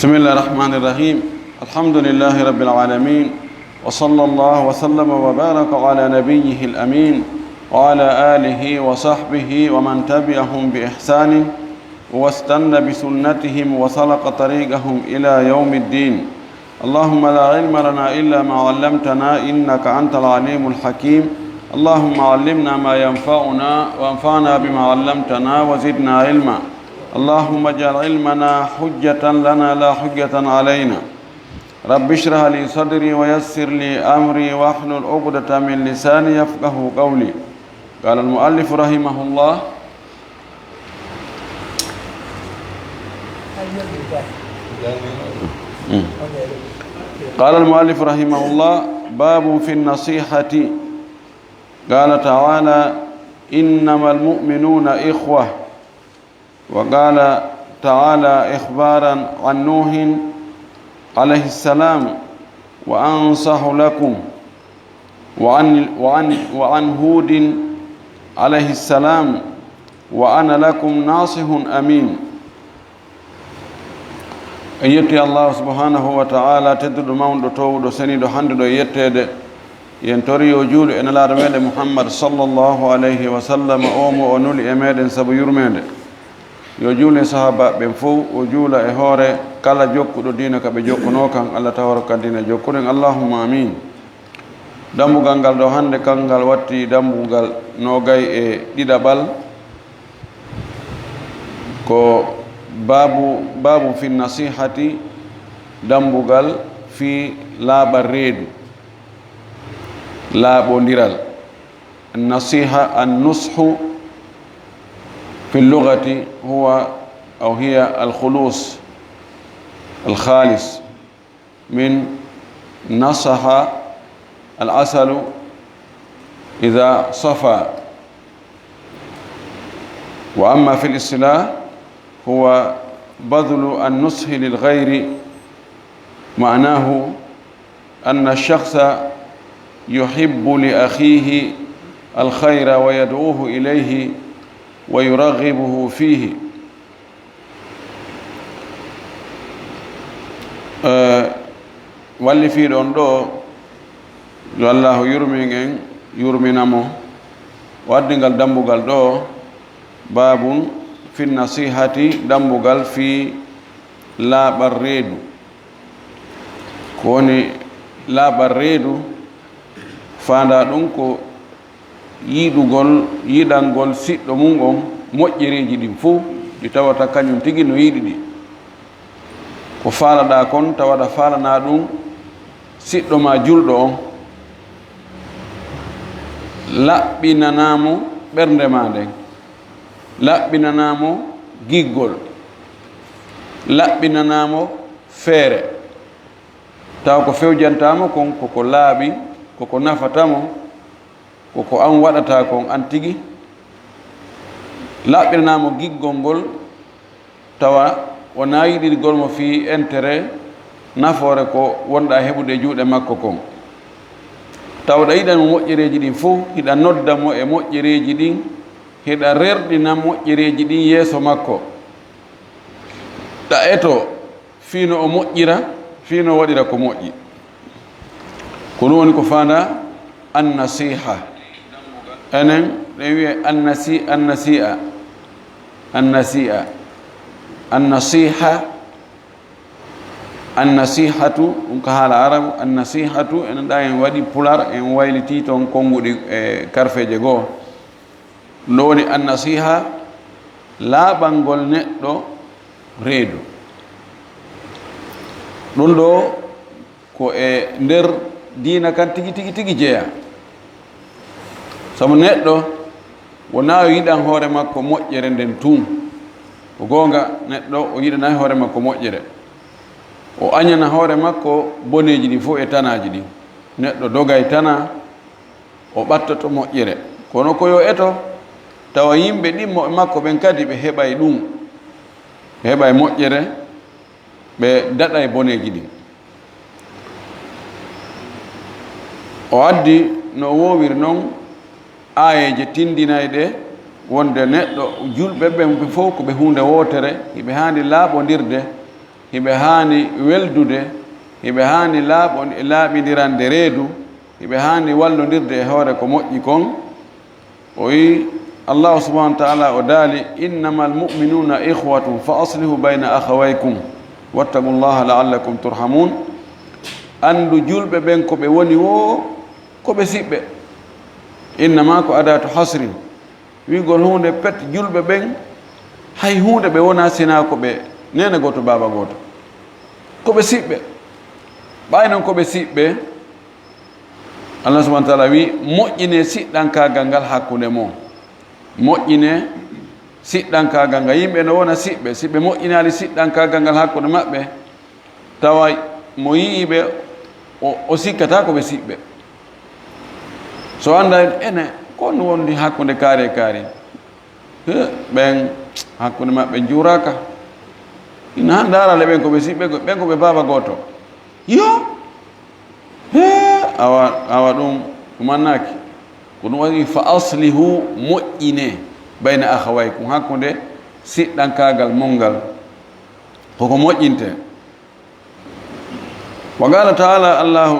بسم الله الرحمن الرحيم الحمد لله رب العالمين وصلى الله وسلم وبارك على نبيه الأمين وعلى آله وصحبه ومن تبعهم بإحسان واستنى بسنتهم وسلك طريقهم إلى يوم الدين اللهم لا علم لنا إلا ما علمتنا إنك أنت العليم الحكيم اللهم علمنا ما ينفعنا وانفعنا بما علمتنا وزدنا علما اللهم اجعل علمنا حجة لنا لا حجة علينا رب اشرح لي صدري ويسر لي أمري واحلل عقدة من لساني يفقه قولي قال المؤلف رحمه الله قال المؤلف رحمه الله باب في النصيحة قال تعالى إنما المؤمنون إخوة وقال تعالى إخبارا عن نوح عليه السلام وأنصح لكم وعن هود عليه السلام وأنا لكم ناصح أمين يتي الله سبحانه وتعالى تدد ماوندو توودو سنيدو حندو يتede ينتوري وجول إن لا رمال محمد صلى الله عليه وسلم أومو ونولي أميدن سبو يرميد يجول صحابة بنفو وجول إهوري كلا جوكو دينك بجوكونوكا الله تهورك دين جوكونين اللهم آمين دمو غانغال دو هاندي كانغال واتي دمو غال نوغاي ديدابال كو باب في النصيحة دمو غال في لاب الريد لاب ونيرال النصيحة النصح في اللغة هو أو هي الخلوص الخالص من نصح العسل إذا صفى وأما في الاصطلاح هو بذل النصح للغير معناه أن الشخص يحب لأخيه الخير ويدعوه إليه ويرغبه فيه walli fiiɗon ɗo yo allahu yurmingen yurminamo waddingal dambugal ɗo babun fi nasihati dambugal fi laaɓal reedu ko woni laaɓal reedu faanda ɗum ko yiɗangol siɗɗo mum on moƴƴereji ɗin fuu ɗi tawata kañum tigi no yiɗi ɗi ko faalaɗa kon tawaɗa faalana ɗum siɗɗo ma julɗo on laɓɓinanamo ɓernde ma nden laɓɓinanamo giggol laɓɓinanamo feere taw ko fewjantamo kon koko laaɓi koko nafatamo koko an waɗata kon an tigi laɓɓinanamo giggol ngol tawa wona yiɗirgol mo fi intérêt nafoore ko wonɗa heɓude juuɗe makko kon tawɗa yiɗanmo moƴƴereji ɗin fof hiɗa nodda mo e moƴƴereji ɗin hiɗa rerɗina moƴƴereji ɗin yeeso makko ɗa eto fiino o moƴƴira fiino waɗira ko moƴƴi ko ɗum woni ko fanda annasiha enen ɗen wiye annasihatu ɗum ko haala arabu annasihatu enen ɗa en waɗi pular en wayliti toon konnguɗi e karfeje goo ɗo woni annasiha laaɓangol neɗɗo reedu ɗum ɗo ko e nder diina kan tigi jeeya sabu neɗɗo wona o yiɗan hoore makko moƴƴere nden tun ko goonga neɗɗo o yiɗanayi hoore makko moƴƴere o añana hoore makko boneji ɗi fof e tanaji ɗi neɗɗo dogay tana o ɓattoto moƴƴere kono ko yo eto tawa yimɓe ɗimmo e makko ɓen kadi ɓe heɓay ɗum ɓe heɓay moƴƴere ɓe daɗa e boneji ɗin o addi no o wowiri noon ayeje tindinayi ɗe wonde neɗɗo julɓe ɓen ɓe fof ko ɓe hunde wotere hiɓe hani laaɓodirde hiɓe hani weldude hiɓe hani laaɓidirande reedu hiɓe hani wallodirde e hoore ko moƴƴi kon o wi allahu subahanahu wa taala o daali innama almuminuna ihwatun fa aslihu bayna akhawaykum wattagu llaha laallakum turhamun andu julɓe ɓen ko ɓe woni wo ko ɓe siɓɓe innama ko adatu hasrin wigol hunde pet julɓe ɓen hay hunde ɓe wona sina ko ɓe nene goto baba goto ko ɓe siɓɓe ɓay noon ko ɓe siɓɓe allah subahana taala wi moƴƴine siɗɗankagal ngal hakkude mo moƴƴine siɗɗankagal ngal yimɓe no wona siɓɓe si ɓe moƴƴinali siɗɗankagal ngal hakkude maɓɓe tawa mo yiiɓe o sikkata ko ɓe siɓɓe so anda ene kono wondi hakkude kaari e kaari ɓen hakkude maɓɓe juuraka ina han darale ɓen koɓe siɓɓe ɓen koɓe baba goto yo awa ɗum annaki ko ɗum waɗi fa aslihu moƴƴine bayna akhawaykum hakkude siɗɗankagal molngal koko moƴƴinte wa qala taala allahu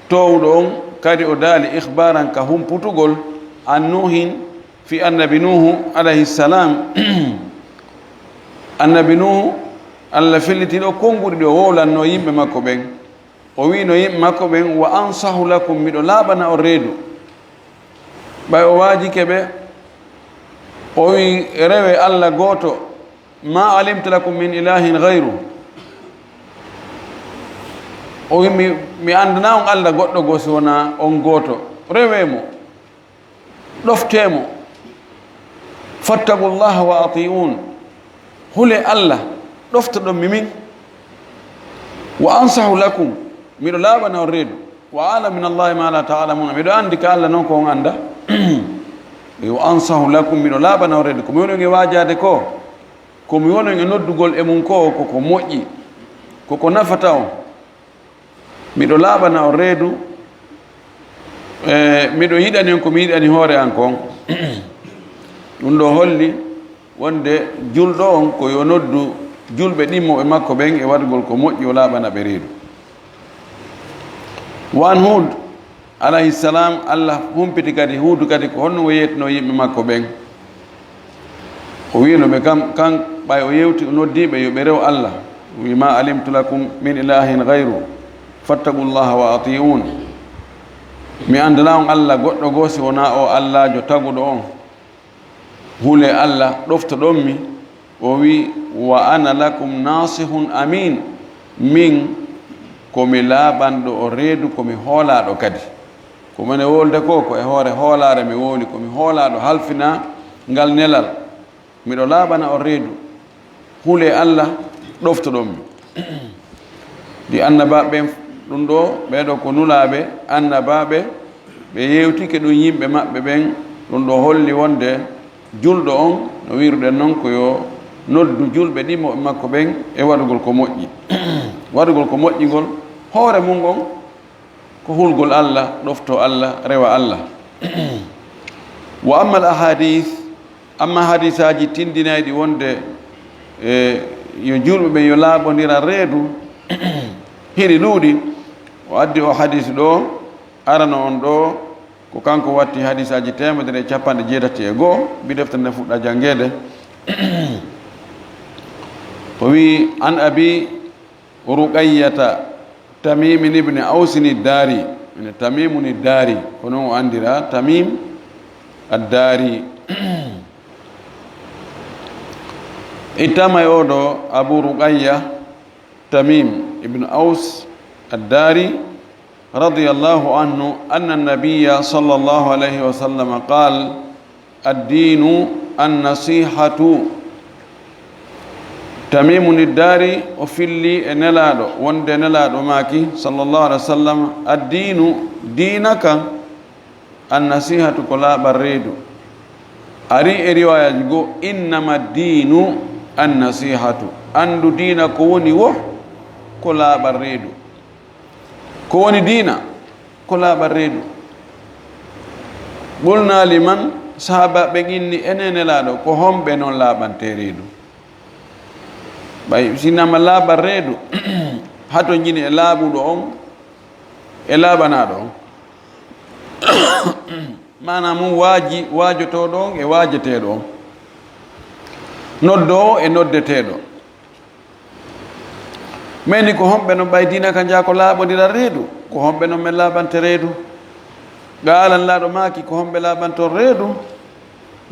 towɗo on kadi o daali ihbaran ka humputugol an nuhin fi annabi nuhu alayhi salam annabi nuhu allah fellitiɗo konnguri ɗi o wowlanno yimɓe makko ɓen o wino yimɓe makko ɓen wa ansahu lakum miɗo laaɓana o reedu ɓay o waajike ɓe o wi rewe allah gooto ma alimta lakum min ilahin gayru o wi mi andana on allah goɗɗo goo si wona on gooto rewemo ɗoftemo fattagu llaha wa atiun hule allah ɗoftoɗon mimin wa ansahu lakum miɗo laaɓana on reedu wa ala min allahi ma la taalamuna miɗo andi ka allah noon ko on anda wa ansahu lakum miɗo laaɓana on reedu komi wonon e waajade ko komi wonon e noddugol e mum ko koko moƴƴi koko nafata on miɗo laaɓana on reedu miɗo yiɗani on komi yiɗani hoore an kon ɗum ɗo holli wonde julɗo on ko yo noddu julɓe ɗimmoɓe makko ɓen e waɗgol ko moƴƴi o laaɓana ɓe reedu wan hud alayhi salam allah humpiti kadi huudu kadi ko honno o yeytino yimɓe makko ɓen o winoɓe kan ɓay o yewti o noddiɓe yo ɓe rew allah wi ma alimtu lakum min ilahin gayru fattagu llaha wa atiun mi andana on allah goɗɗo goo si wona o allahjo taguɗo on hule allah ɗoftoɗon mi o wi wa ana lakum nasihun amin min komi laaɓanɗo o reedu komi hoolaɗo kadi komone wolde ko ko e hoore hoolare mi woni komi hoolaɗo halfina ngal nelal miɗo laaɓana o reedu hule allah ɗoftoɗon mi ɗi annabaɓe ɓen ɗum ɗo ɓeɗo ko nulaɓe annabaɓe ɓe yewtike ɗum yimɓe maɓɓe ɓen ɗum ɗo holli wonde julɗo on no wiruɗen noon ko yo noddu julɓe ɗimmoɓe makko ɓen e waɗugol ko moƴƴi waɗugol ko moƴƴigol hoore mum on ko hulgol allah ɗofto allah rewa allah wa amma al ahadith amma hadisaji tindinayɗi wonde yo julɓe ɓen yo laaɓodira reedu hiɗi ɗuuɗi o addi o hadis ɗo arano on ɗo ko kanko watti hadisaji 181 mbi deftere nde fuɗɗa janngede o wi an abi ruqayyata tamimin ibne ausini dari ene tamimuni dari ko noon o andira tamim addari ittama e oɗo abu ruqayya tamim ibne aus addari radiyallahu anhu anna nabiya sallallahu alayhi wa sallam qal addinu annasihatu tamimuni dari o filli e nelaɗo wonde nelaɗo maki sallallahu alaihi wa sallam addinu diina kan annasihatu ko laaɓal reedu ari e riwayaji go innama dinu annasihatu andu dina ko woni wo ko laaɓal reedu ko woni dina ko laaɓal reedu ɓulna liman sahabaɓe inni enene laaɗo ko homɓe noon laaɓante reedu ɓay sinama laaɓal reedu hato jini e laaɓuɗo on e laaɓanaɗo on mana mum waajotoɗo on e waajeteɗo on noddo e noddeteɗo meni ko homɓe no ɓaydina ka jaa ko laaɓodira reedu ko homɓe noon men laaɓante reedu ga alan laaɗo maaki ko homɓe laaɓanton reedu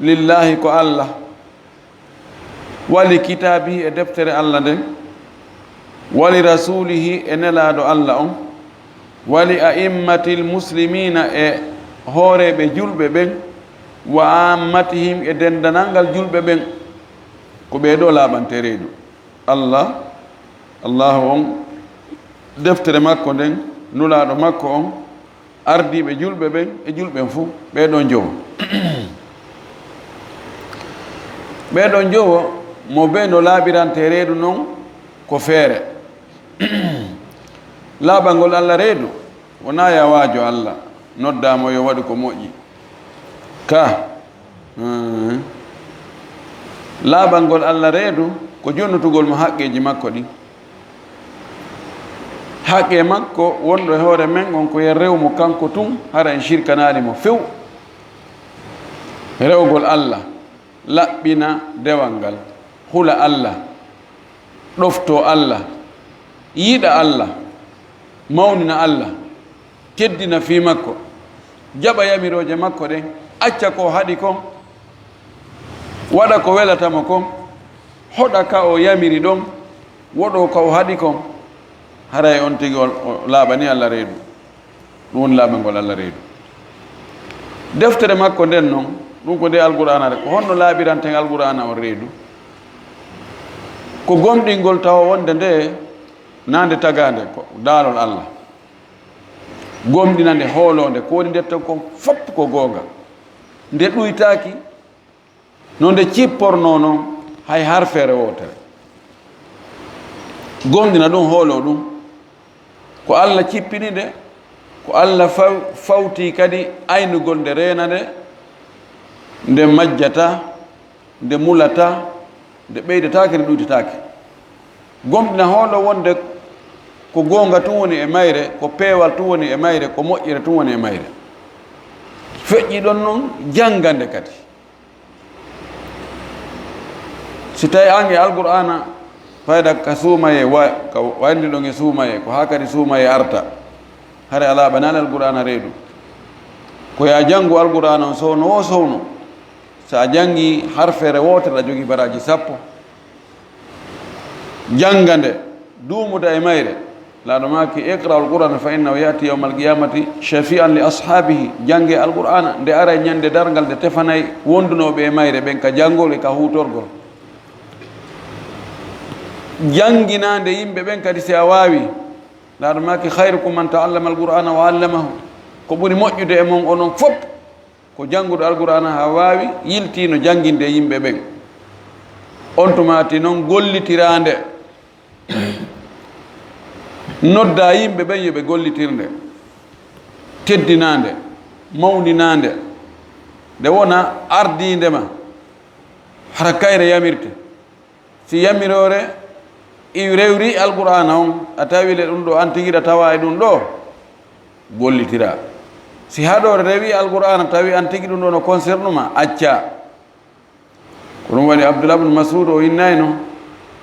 lillahi ko allah wali kitabihi e deftere allah nden wali rasulihi e nelaaɗo allah on wali a'immatil muslimina e hooreɓe julɓe ɓen wa ammatihim e dendanalngal julɓe ɓen ko ɓeeɗo laaɓante reedu allahu on deftere makko nden nulaaɗo makko on ardiɓe julɓe ɓen e julɓen fuu ɓeeɗo jowo ɓeeɗo jowo mo ɓe no laaɓirante reedu noon ko feere laaɓal ngol allah reedu wona ya waajo allah noddamo yo waɗu ko moƴƴi ka laaɓal ngol allah reedu ko jonnutugol mo haqqeji makko ɗi haqqe makko wonɗo e hoore men on ko yen rewmo kanko tun hara en shirkananimo few rewgol allah laɓɓina dewal ngal hula allah ɗofto allah yiɗa allah mawnina allah teddina fi makko jaɓa yamiroje makko ɗen acca ko haɗi kon waɗa ko welatamo kon hoɗa ka o yamiri ɗon woɗo ka o haɗi kon haray on tigi o laaɓani allah reedu ɗum woni laaɓal ngol allah reedu deftere makko nden noon ɗum ko nde alqur'ana ko honno laaɓiranten alqur'ana on reedu ko gomɗingol tawa wonde nde nande tagade ko daalol allah gomɗinande hoolonde ko woni ndetten kon fopp ko goonga nde ɗuytaaki no nde cipporno noon hay harfeere wotere gomɗina ɗum hoolo ɗum ko allah cippini nde ko allah fawti kadi aynugol nde reena nde majjata nde mulata nde ɓeydetake nde ɗuytitake gomɗina hoolo wonde ko goonga tun woni e mayre ko peewal tun woni e mayre ko moƴƴere tun woni e mayre feƴƴi ɗon noon janngande kadi si tawi an e alqur'ana fayda ka suumaye ka wandi ɗon e suumaye ko ha kadi suumaye arta hare ala ɓanani alqur'ana reedu ko ya janngu alqur'ana on sowno o sowno sa janngi harfere wotere a jogii baraji 10 janngande duumuda e mayre laaɗo maaki iqra alqur'ana fa innahu yati yawma alqiyamati shafi'an li ashabihi jannge alqur'ana nde ara e ñande dargal nde tefanay wondunoɓe e mayre ɓen ka janngol e ka huutorgol jannginande yimɓe ɓen kadi si a waawi laaɗo maaki hayrukum man ta'allama alqur'ana wa allamahu ko ɓuri moƴƴude e mon onon fof ko jannguɗo alqur'ana ha waawi yiltino jannginde yimɓe ɓen on tumati noon gollitirande nodda yimɓe ɓen yoɓe gollitirnde teddinande mawninande nde wona ardindema hara kayre yamirte si yamirore i rewri alqur'ana on a tawile ɗum ɗo an tiguiɗa tawa e ɗum ɗo gollitira si haɗore rewi alqur'ana tawi an tigui ɗum ɗo no concerne ma acca ko ɗum waɗi abdoullah ibne masud o innayno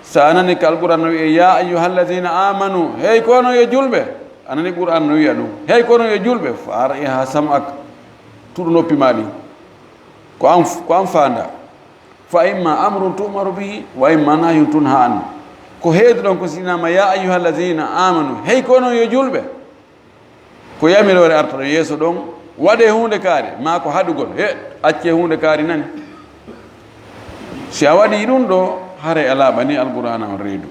sa anani ko alqur'an no wiye ya ayuha alladina amanu hey kono yo julɓe anani qur'an no wiya ɗum hey kono yo julɓe fa ara ha sam'ak tuɗu noppi ma ɗi ko an fanda fa imma amrun tumaru bihi wa imma nahyun tunha an ko heedi ɗon ko sinama ya ayuha alladina amanu hey kono yo julɓe ko yamirore arta ɗo yeeso ɗon waɗe hunde kaari ma ko haɗugol acce hunde kaari nani si a waɗi ɗum ɗo hare a laaɓani alqur'ana on reedu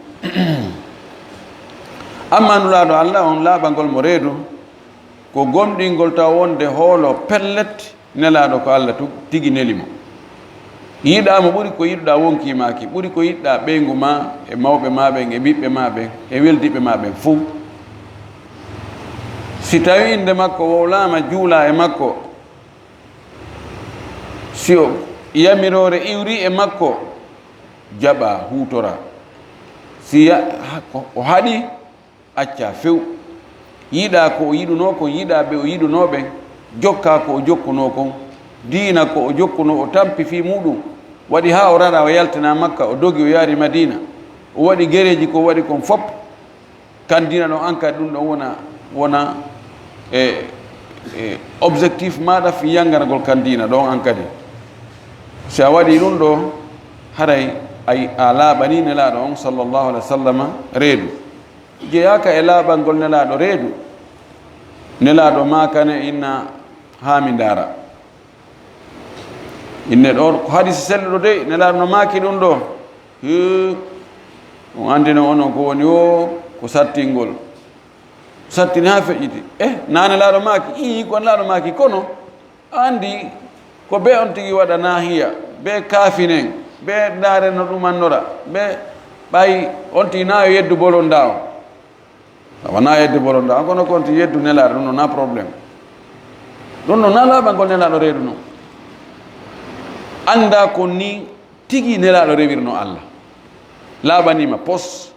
amma nulaaɗo allah on laaɓangol mo reedu ko gomɗingol taw wonde hoolo pellet nelaaɗo ko allah tigi neli mo yiɗamo ɓuri ko yiɗɗa wonkimaki ɓuri ko yiɗɗa ɓeygu ma e mawɓe ma ɓen e ɓiɓɓe ma ɓen e weldiɓe ma ɓen fuu si tawi inde makko wowlama juula e makko si o yamirore iwri e makko jaɓa hutora si o haɗi acca few yiɗa ko o yiɗuno kon yiɗa ɓe o yiɗunoɓen jokka ko o jokkuno kon diina ko o jokkuno o tampi fi muɗum waɗi ha o raɗa o yaltina makka o dogi o yaari madina o waɗi guereji ko waɗi kon fop kan dina ɗon an kadi ɗum ɗon wona objectif maɗa fi yangargol kan dina ɗon an kadi si a waɗi ɗum ɗo haray a laaɓani nelaɗo on sallllahu alih wa sallam reedu jeyaka e laaɓalngol nelaɗo reedu nelaɗo makane inna haami ndaara inne ɗo ko hadisi selluɗo de nelaɗo no maaki ɗum ɗo on andino onon ko woni o ko sattingol sattini ha feƴƴiti na nelaɗo maaki ko nelaɗo maaki kono andi ko be on tigi waɗa nahiya be kaafinen be ndaare no ɗumannora be ɓay on tigi na yo yeddu bolon da o wona yeddu bolon da o kono konti yeddu nelaɗo ɗum no na probléme ɗum no na laaɓangol nelaɗo reedu noon anda ko ni tigi nelaɗo rewirno Allah laaɓanima pos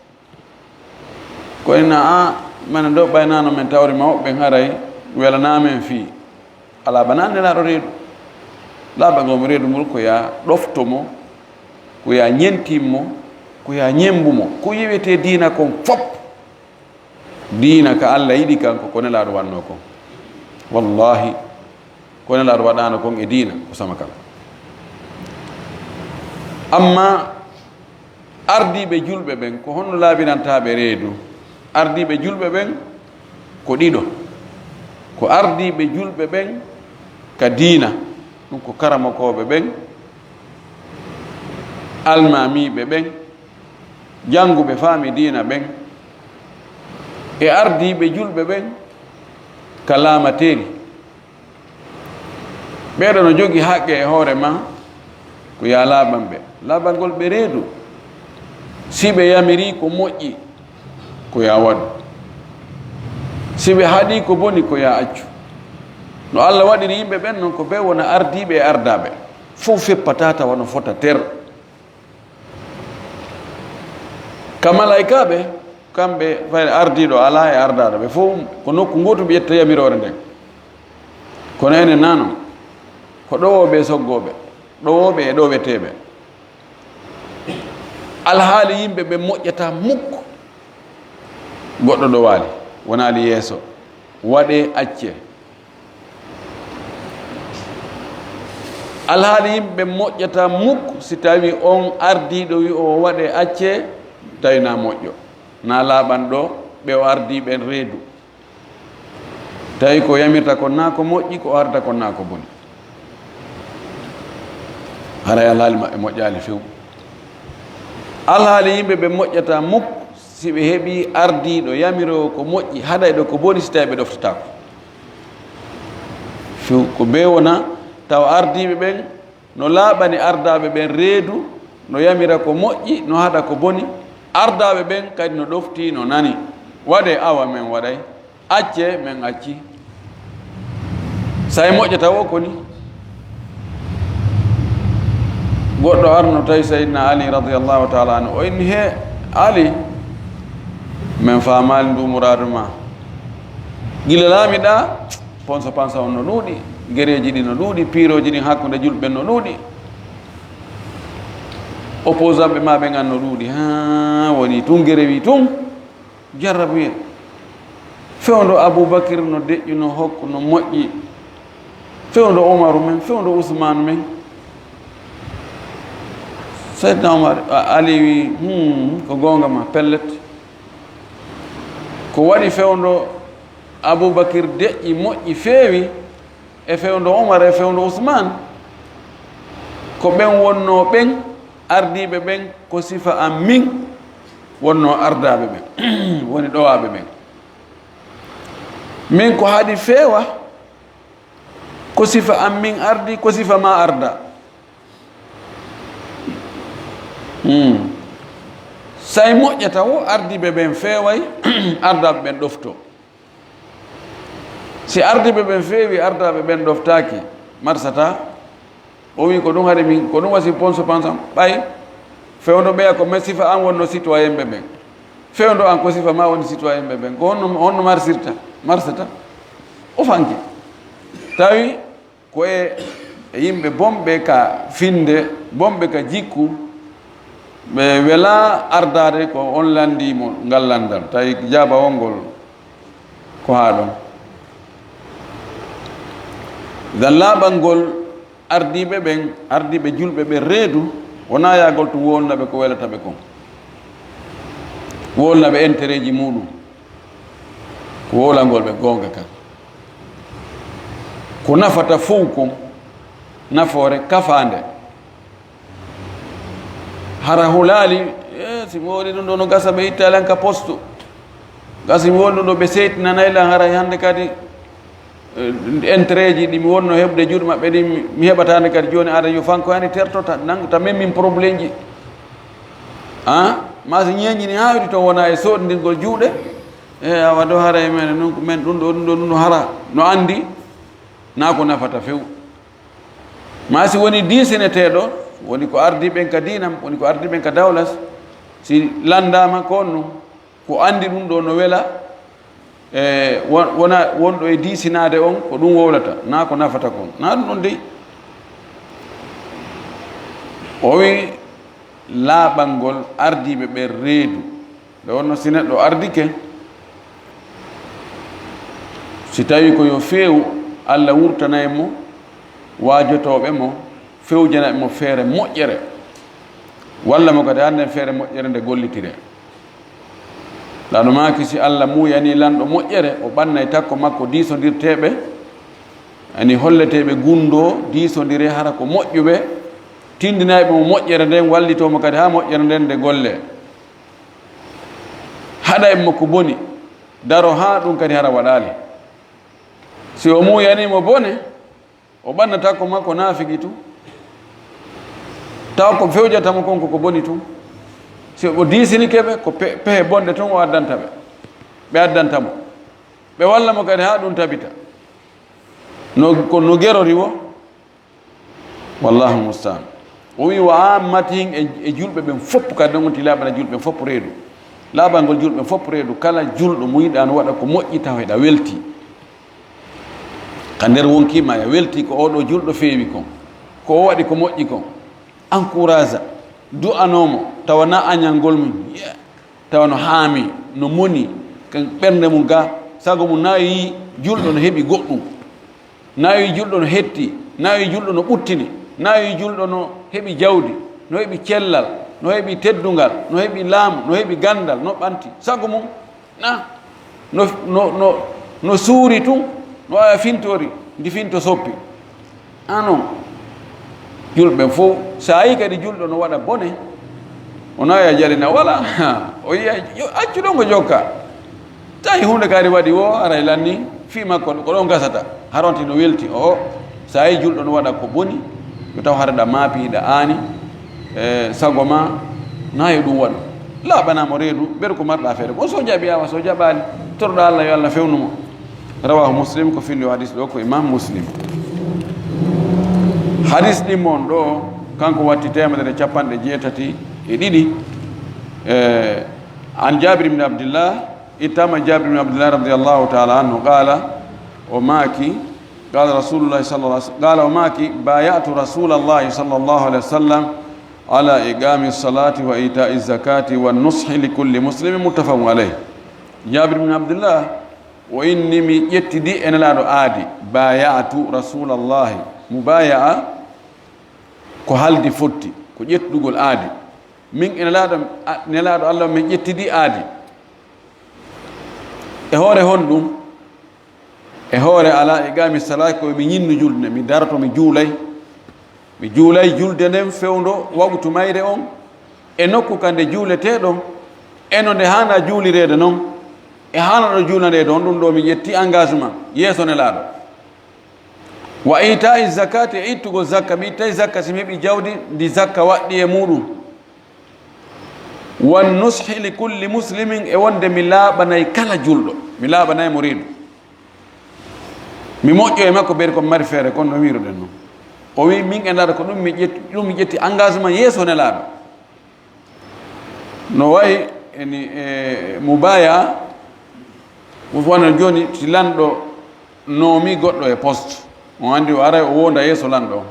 ko ina mane ɗo ɓaynano men tawri mawɓen haray welanamen fii a laaɓana nelaɗo reedu laaɓangomo reedu ngol ko ya ɗoftomo ko ya ñentimmo ko ya ñembumo ko yewete diina kon fop diina ka Allah yiɗi kanko ko nelaɗo wanno kon wallahi ko nelaɗo waɗano kon e diina ko sama kala amma ardiɓe julɓe ɓen ko honno laaɓinantaɓe reedu ardiɓe julɓe ɓen ko ɗiɗo ko ardiɓe julɓe ɓen ka diina ɗum ko karamakoɓe ɓen almamiɓe ɓen jannguɓe faami diina ɓen e ardiɓe julɓe ɓen ka laamateri ɓeɗo no jogi haqqe e hoore ma ko ya laaɓan ɓe laaɓangol ɓe reedu si ɓe yamiri ko moƴƴi ko ya waɗu si ɓe haɗi ko boni ko ya accu no Allah waɗiri yimɓe ɓen noon ko ɓe wona ardiɓe e ardaɓe fof feppata tawa no fota ter ka malaikaɓe kamɓe fayde ardiɗo ala e ardaɗo ɓe fof ko nokku gotu ɓe ƴetta yamirore nden kono ene nanon ko ɗowoɓe e soggoɓe ɗowoɓe e ɗoweteɓe alhaali yimɓe ɓe moƴƴata mukko goɗɗo ɗo waali wonali yeeso waɗe acce alhaali yimɓe moƴƴata mukko si tawi on ardiɗo wi o waɗe acce tawi na moƴƴo na laaɓanɗo ɓe o ardiɓen reedu tawi ko yamirta kon na ko moƴƴi ko arda kon na ko boni haray alhaali maɓɓe moƴƴali few alhaali yimɓe ɓe moƴƴata mukko si ɓe heeɓi ardiɗo yamiro ko moƴƴi haɗay ɗo ko boni si tawi ɓe ɗoftatako few ko be wona taw ardiɓe ɓen no laaɓani ardaɓe ɓen reedu no yamira ko moƴƴi no haɗa ko boni ardaɓe ɓen kadi no ɗofti no nani waɗe awa men waɗay acce men acci sa moƴƴata o koni goɗɗo arno tawi sayyidina ali radiallahu taala anhu o inni he ali min famali ndu mouradu ma gila laamiɗa ponso pansa on no ɗuuɗi guereji ɗi no ɗuuɗi piroji ɗi hakkude julɓe no ɗuuɗi opposant ɓe ma ɓe gan no ɗuuɗi ha woni tun guerewi tun jarrabuyen fewndo aboubacry no deƴƴu no hokku no moƴƴi fewndo omaru men fewndo ousmane men saydna omar ali wi ko gonga ma pellet ko waɗi fewndo aboubacry deƴƴi moƴƴi feewi e fewndo omar e fewndo ousmane ko ɓen wonno ɓen ardiɓe ɓen ko sifa am min wonno ardaɓe ɓen woni ɗowaɓe ɓen min ko haɗi feewa ko sifa am min ardi ko sifa ma arda say moƴƴata o ardiɓe ɓen feeway ardaɓe ɓen ɗofto si ardiɓe ɓen feewi ardaɓe ɓen ɗoftaki marsata o wi ko ɗum haɗe min ko ɗum wasi ponso pensam ɓay fewndo ɓeya ko mais sifa an wonno citoyen ɓe ɓen fewndo an ko sifa ma woni citoyen ɓe ɓen ko honno marsata o fanki tawi ko e yimɓe bomɓe ka finde bomɓe ka jikku ɓe wela ardade ko on landimo ngal landal tawi jabawol ngol ko ha ɗon dan laaɓal ngol ardiɓe ɓen ardiɓe julɓe ɓe reedu wona yagol to wolnaɓe ko welataɓe kon wolnaɓe intérêt ji muɗum ko wolangol ɓe gonga kan ko nafata fof kon nafoore kafande hara hulali si mi woni ɗum ɗo no gasa ɓe ittalan ka poste gasi mi woni ɗum ɗo ɓe seytinanaylan hara hande kadi intérêt ji ɗi mi wonno heɓde juuɗe maɓɓe ɗi mi heɓatande kadi joni aɗa yo fanko hani tertota nangta même min probléme ji ma so ñeñini hawri toon wona e soɗodirgol juuɗe awa ɗo hara e men non men ɗum ɗo hara no andi na ko nafata few ma si woni diseneteɗo woni ko ardiɓen ka dinam woni ko ardiɓen ka dawlas si landama ko on ko andi ɗum ɗo no wela wona wonɗo e disinade on ko ɗum wowlata na ko nafata kon na ɗum ɗon dey o wi laaɓal ngol ardiɓe ɓe reedu nde wonno si neɗɗo ardike si tawi ko yo feewu Allah wurtanaye mo waajotoɓe mo fewjanaɓe mo feere moƴƴere walla mo kadi anden feere moƴƴere nde gollitire laano maaki si Allah muyani lanɗo moƴƴere o ɓanna e takko makko diisodirteɓe ani holleteɓe gundo diisodire hara ko moƴƴuɓe tindinaɓe mo moƴƴere nden wallitomo kadi ha moƴƴere nden nde golle haɗa e mo ko boni daro ha ɗum kadi hara waɗali si o muyanimo bone o ɓanna takko makko naafigi tu taw ko fewjatamo kon koko boni tum si o diisinikeɓe ko pehe bonɗe toon o addantaɓe ɓe addantamo ɓe wallamo kadi ha ɗum tabita no gerori wo wallahu mustaan o wi wa ammatin e julɓe ɓen fopp kadi ɗon gonti laaɓana julɓe ɓen fopp reedu laaɓal ngol julɓe ɓen fopp reedu kala julɗo mo yiɗa no waɗa ko moƴƴi taw heɗa welti ka nder wonkima ya welti ko oɗo julɗo feewi kon ko o waɗi ko moƴƴi kon encourage du'anomo tawa na añalngol mum tawa no haami no moni kan ɓernde mum ga sago mum nayi julɗo no heɓi goɗɗum nayi julɗo no hetti nayi julɗo no ɓuttini nayi julɗo no heɓi jawdi no heɓi cellal no heɓi teddungal no heɓi laamu no heɓi gandal no ɓanti sago mum na no suuri tun no aya fintori ndi finto soppi anon julɓe fof sa yi kadi julɗo no waɗa bone o nawi a jalina wala o yiya accuɗo ngo jokka tawi hunde kadi waɗi o ara lanni fi makko ko ɗon gasata haronti no welti o sa yi julɗo no waɗa ko boni yo taw haraɗa maapiɗa aani sago ma nayi ɗum waɗu laaɓanamo reedu ɓeɗa ko marɗa feere bon so jaɓi awa so jaɓani torɗa Allah yo Allah fewnumo rawahu muslim ko finni o hadis ɗo ko imam muslim hadis ɗimmon ɗo kanko watti temedere capanɗe jeetati e ɗiɗi an jabir ibn abdillah ittama jabir ibn abdillah radiallahu taala anhu qala o maaki qala rasulullahi qala o maaki bayatu rasulallahi sallllahu alayhi wa sallam ala iqami salati wa itai zakati wa nushi li kulli muslimin muttafaqun alayh jabir ibn abdillah o inni mi ƴettidi e nelaɗo aadi bayatu rasulallahi mubaya'a ko haldi fotti ko ƴettuɗugol aadi min e nelaɗo Allah min ƴettidi aadi e hoore honɗum e hoore ala iqami salati koye mi ñinnu julde mi darato mi juulay julde nden fewndo wagtu mayre on e nokku kande juuleteɗon eno nde hana juulirede noon e hana ɗo juulanede on ɗum ɗo mi ƴetti engagement yeeso nelaɗo wa itai zakati e ittugo zakka mi ittai zakka si mi heɓi jawdi ndi zakka waɗɗi e muɗum wan nushi li kulli muslimin e wonde mi laaɓanay kala julɗo mi laaɓanay mo riidu mi moƴƴo e makko ɓeyde komi mari feere kono no wiruɗen noon o wi min e ndara ko ɗum mi ƴetti engagement yeeso nelaaɗo no wayi eni mubaya wona joni si lanɗo noomi goɗɗo e poste on anndi o aray o wonda yeeso lanɗo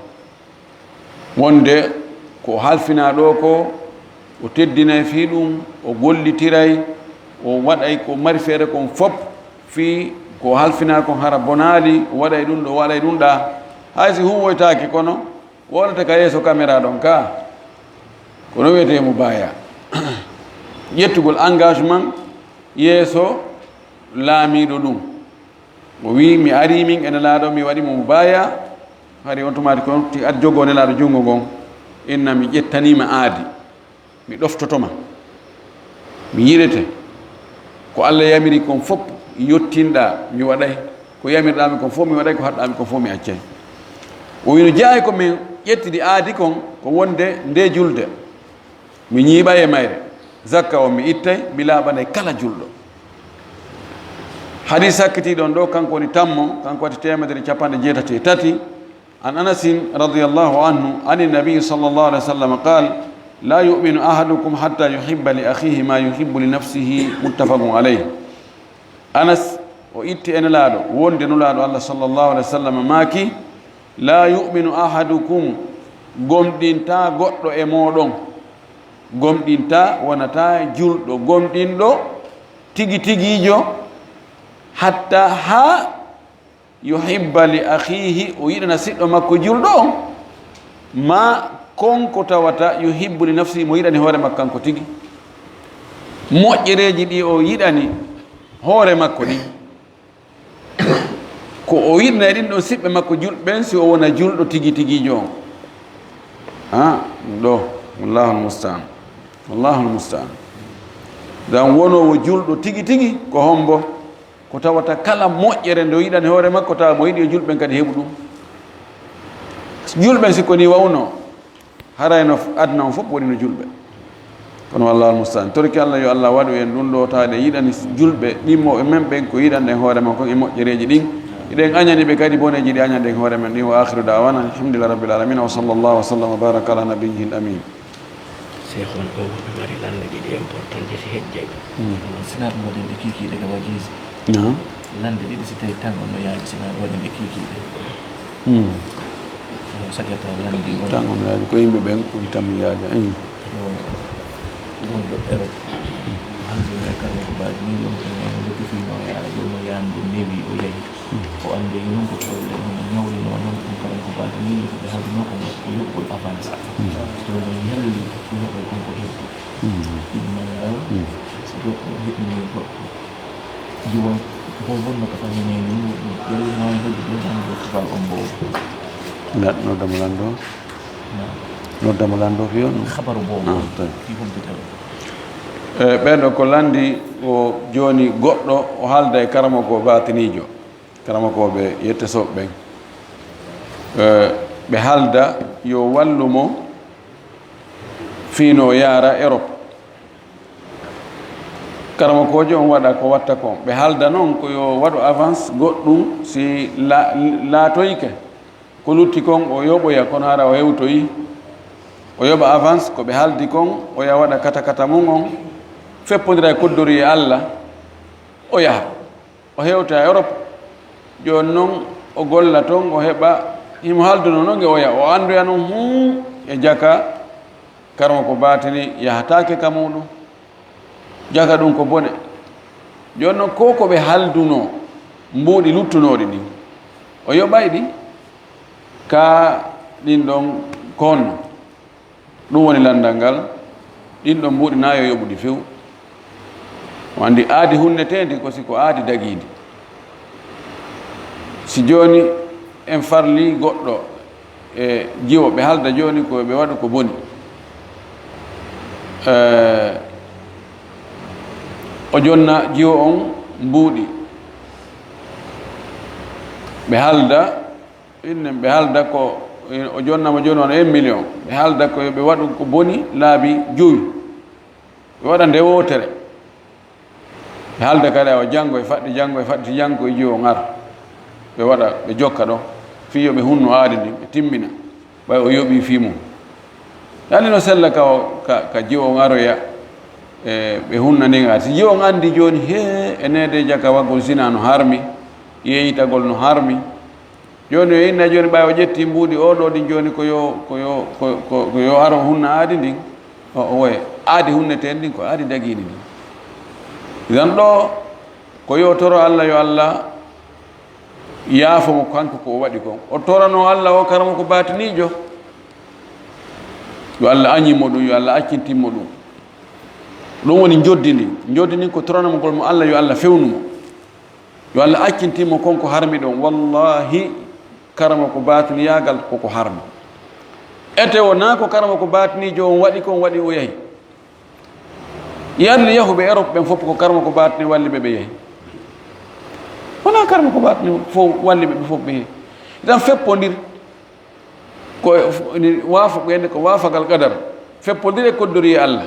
wonde ko halfina ɗo ko o teddinay fii ɗum o gollitiray o waɗay ko mari feere kon fof fii ko halfina kon hara bonaali o waɗay ɗum ɗo waɗay ɗum ɗa hay si huwoytaaki kono wonata ka yeeso caméra ɗon ka kono wiyete mo baya ƴettugol engagement yeeso laamiɗo ɗum o wi mi ari min ene laaɗo mi waɗi mo baya hari on tumati ko ti ad jogo nelaaɗo junngo ngon inna mi ƴettanima aadi mi ɗoftotoma mi yiɗete ko Allah yamiri kon fof yottinɗa mi waɗay ko yamirɗami kon fof mi waɗay ko haɗɗami kon fof mi accay o wino jeeya ko min ƴettidi aadi kon ko wonde nde julde mi ñiiɓa e mayre zakka o mi ittay mi laaɓanay kala julɗo hadis hakkitiɗon ɗo kanko woni tammo kanko wati 183 an anasin radiallahu anhu ani nabiyi sallllahu alih wa sallam qal la yuminu ahadukum hatta yuhibba li akhihi ma yuhibbu li nafsihi muttafaqun alayh anas o itti ene laaɗo wonde nulaaɗo allah sallllahu alih wa sallam maaki la yuminu ahadukum gomɗinta goɗɗo e moɗon gomɗinta wonata julɗo gomɗinɗo tigi tigiijo hatta ha yuhibba li akhihi o yiɗana siɗɗo makko julɗo on ma konko tawata yuhibbu li nafsihi mo yiɗani hoore makko kanko tigi moƴƴereji ɗi o yiɗani hoore makko ɗi ko o yiɗana ɗin ɗon siɓɓe makko julɓen si o wona julɗo tigi tigiijo on ɗo wallahu almustaan wallahu almustaan dan wonowo julɗo tigi tigi ko hombo ko tawata kala moƴƴere nde o yiɗani hoore makko tawa mo yiɗi e julɓen kadi heɓu ɗum julɓen sikko ni wawno harayno adna on fof woni no julɓe kono wallahu almustaan torki Allah yo Allah waɗu en ɗum ɗo tawde yiɗani julɓe ɗimmoɓe men ɓen ko yiɗande hoore makko e moƴƴereji ɗin iɗen añani ɓe kadi boneji ɗi añande hoore men ɗin wa akhiru dawana alhamdulillah rabbil alamin wa sallallahu wa sallam wa baraka ala nabiyyihi amin cheikh on ɗo woɓe mari lande ɗiɗi important jeti hejjay sinat moɗen ɗe kikiɗe ka wajisi lande ɗiɗi si tawi tan on no yaaji sinat waɗen ɗe kikiɗe sagata landi tan on yaaji ko yimɓe ɓen ɓuri tan yaaja gonɗo Europe handude kala ko mbaɗi ni ɗum no defino yaara jono yandu newi o yehi o ande noon ko tawle hono ñawlino noon ɗum kala ko mbaɗi ni ko ɓe haalduno ko yoɓɓol avance jono ñalli ko yoɓɓol konko heddi ɗummangal so goɗɗo heɓini goɗɗo jiwon bo bonno ko tamine ni ƴellino heddi ɗum tan ɗo tubal on mbow noddamo lando noddamo lando fiyo habaru bowo i hompitao ɓeɗo ko landi o joni goɗɗo o haalda e karama ko batinijo karama ko ɓe yettesoɓe ɓen ɓe haalda yo wallumo fiino yaara Europe karama kojo on waɗa ko watta kon ɓe haalda noon ko yo waɗu avance goɗɗum si laatoyke ko lutti kon o yoɓoya kono hara o hewtoyi o yoɓa avance ko ɓe haaldi kon o ya waɗa kata mum on feppodira e koddori e Allah o yaha o hewta Europe joni noon o golla toon o heɓa himo haalduno noon e oya o andoya noon e jaka karama ko batini yahatake ka muɗum jaka ɗum ko bone joni noon ko ɓe haalduno mbuuɗi luttunoɗi ɗin o yoɓay ɗi ka ɗin ɗon konno ɗum woni landal ngal ɗin ɗon mbuuɗi na yo yoɓuɗi few o andi aadi hunnetedi ko siko aadi dagiidi si joni en farli goɗɗo e jiwo ɓe haalda joni ko ɓe waɗa ko boni o jonna jiwo on mbuuɗi ɓe haalda innen ɓe haalda ko o jonnama joni on 1 million ɓe haalda ko ɓe waɗu ko boni laabi 5 ɓe waɗa nde wotere ɓe haalda kala o janngo e faɗɗi janngo e faɗɗi janngo e jiwo ngar ɓe waɗa ɓe jokka ɗo fiyo ɓe hunno aadi ndin ɓe timmina ɓay o yoɓi fii mum yalli no sella ka jiwo ngaroya ɓe hunna ndin aadi si jiwo anndi jooni he enede jaka waggol sina no harmi yeyitagol no harmi jooni o inna jooni ɓay o ƴetti mbuuɗi oɗo ɗin jooni ko yo aro hunna aadi ndin o woye aadi hunneteen ndin ko aadi dagiini ndin idan ɗo ko yo toro Allah yo Allah yaafo mo kanko ko o waɗi kon o torano Allah o karamo ko batiniijo yo Allah añimo ɗum yo Allah accintinmo ɗum ɗum woni joddi ndi ko toranamo ngol mo Allah yo Allah fewnumo yo Allah accintinmo konko harmi ɗon wallahi karamo ko batiniyagal koko harmi ete o naa ko karamo ko batiniijo on waɗi kon waɗi o yahi yande yahuɓe Europe ɓen fof ko karmo ko batini walli ɓe yehi wona karmo ko batini fof walli ɓe fof ɓe yehi itan feppodir ko waafo ɓende ko waafagal qadar feppodir e koddori e Allah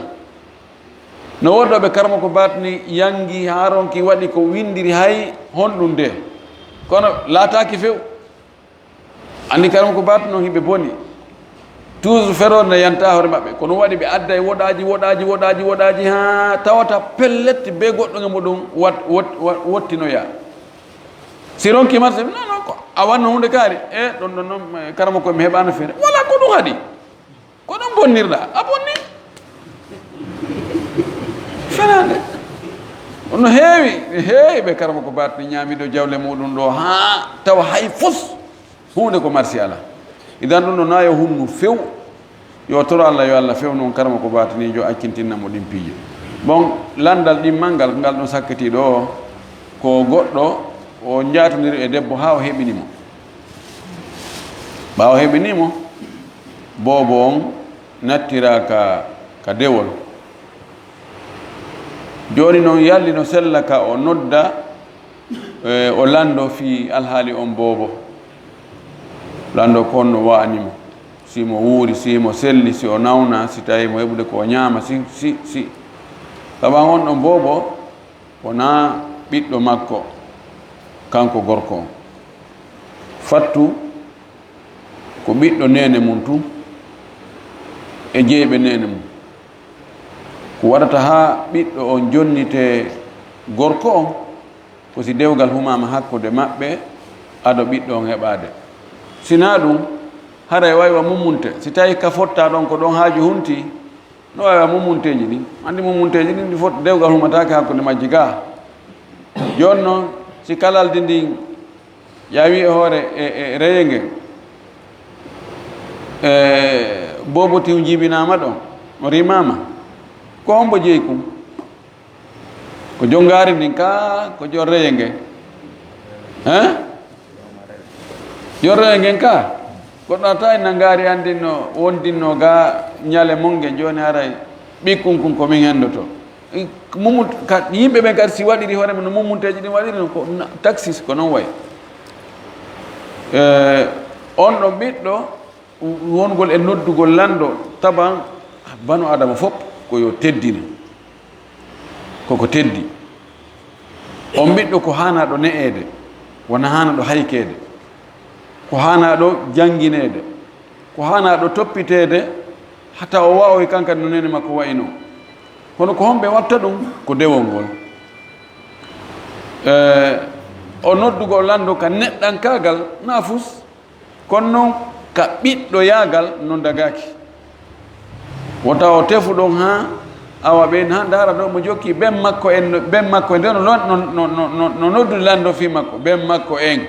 no woɗɗoɓe karmo ko batini yangi haronki waɗi ko windiri hay honɗum nde kono laataki few andi karmo ko batini on hiɓe boni toujours ferore ne yanta hoore maɓɓe kono waɗi ɓe adda e woɗaji ha tawata pelletti be goɗɗo nge muɗum wottinoya si ronki marché non ko a wanno hunde kaari ɗon ɗon noon karama koye mi heɓano feere wala ko ɗum haɗi ko ɗum bonnirɗa a bonni fenande no heewi ɓe karama ko batni ñaamiɗo jawle muɗum ɗo ha tawa hay fos hunde ko marché ala idan ɗum ɗo nayo hunnu few yo toro Allah yo Allah few noon karama ko batinijo accintinnamo ɗin piije bon landal ɗimmal ngal ngal ɗon sakkiti ɗo ko goɗɗo o jatodiri e debbo ha o heɓinimo ɓawa heɓinimo bobo on nattira ka dewol joni noon yalli no sella ka o nodda o lando fi alhaali on bobo lando ko on no wa'animo simo wuuri simo selli si o nawna si tawi mo heɓude ko o ñaama si tawa on ɗon bobo wona ɓiɗɗo makko kanko gorko on fattu ko ɓiɗɗo nene mum tu e jeeɓe nene mum ko waɗata ha ɓiɗɗo on jonnite gorko on ko si dewgal humama hakkude maɓɓe aɗo ɓiɗɗo on heɓade sina ɗum haray waywa mummunte si tawi ka fotta ɗon ko ɗon haaju hunti no waywa mummunteji ɗin andi mummunteji ɗin ɗi foti dewgal humatake hakkude majji ga joni noon si kalaldi ndin ƴawi e hoore e reye nge bobo tiw jibinama ɗon o rimama ko on mbo jeeyi kum ko jongari ndin ka ko jon reye nge jon reye ngen ka goɗɗo ata ena ngaari andinno wondinno ga ñale monge joni haray ɓikkun kun komin hendoto yimɓe ɓen kadi si waɗiri hoore men no mummunteji ɗin waɗiri ko taxis ko noon way on ɗon ɓiɗɗo wongol e noddugol lanɗo taban banu adama fof koyo teddina koko teddi on ɓiɗɗo ko hanaɗo ne'ede wona hanaɗo haykede ko hanaɗo janginede ko hanaɗo toppitede hata o wawoy kankadi no nene makko wayno kono ko homɓe watta ɗum ko dewol ngol o noddugo lanndo ka neɗɗankagal nafus kono noon ka ɓiɗɗo yaagal non dagaki wota o tefu ɗon ha awa ɓen ha dara ɗo mo jokki ɓen makko en nde no noddude lanndo fi makko ɓen makko en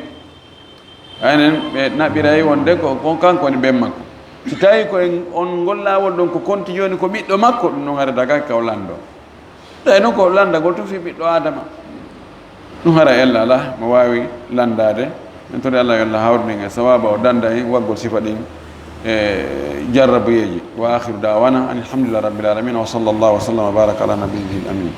aynen ɓe naɓiray wonde ko kanko woni ɓen makko si tawi ko on ngol laawol ɗon ko konti joni ko ɓiɗɗo makko ɗum noon hara dagaki ka o lanndo tawi noon ko landagol to fi ɓiɗɗo adama ɗum hara ella ala mo wawi landade min todi Allah yo Allah hawrinen e sawaba o danda en waggol sifa ɗin e jarraboyeji wa akhiru dawana an alhamdulillah rabbil alamin wa sallallahu wa sallam wa baraka ala nabiyyihi amin